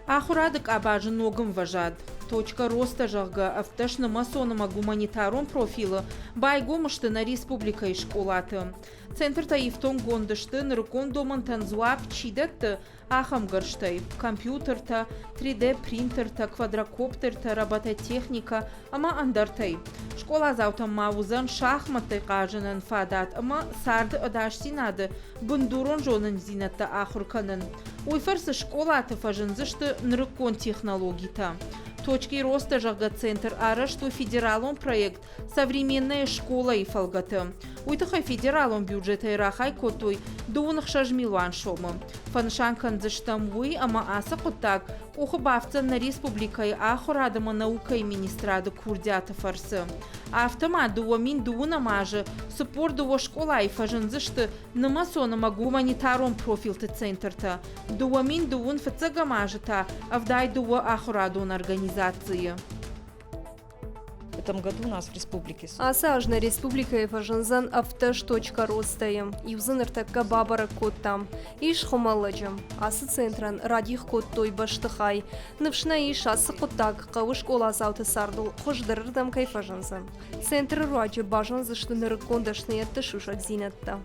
Ахурадык абажын ногым важад. Точка роста жағға автошны масоныма гуманитарон профилы байгомышты на республика и школаты. Центр таифтон гондышты ныркон доман танзуап чидетті ахам горштай. Компьютерта, 3D принтерта, квадрокоптерта, робототехника, ама андартай. Школа заутам маузан шахматы кажынын фадат, ама сарды адашти нады, бундурон жонын зинатта ахурканын. Уйфарсы школаты фажынзышты ныркон технологита. Точки роста жага центр ара, что федералон проект «Современная школа» и фалгаты. Уйтахай федералон бюджета и рахай котой дуунах шажмилуан шомы. Фаншанкан заштамуй, ама аса котак, ухабавца на республика и ахурадама наука и министрада курдята фарсы. Автома дуа мин дууна мажы, суппор дуа школа и фажынзышты намасонама гуманитарон профилты центрта. Дуа мин дуун фацага мажыта, авдай дуа ахурадон организации. В этом году у нас в республике. Асажна республика Эфажанзан автош.ростаем. Юзанырта кабабара коттам. Иш хомаладжам. Асы центран радих коттой баштыхай. Навшна иш асы коттак кавыш колас ауты сардул. Хождырырдам кайфажанзан. Центр раджа бажан заштыныры кондашны ятты шушак зинатта.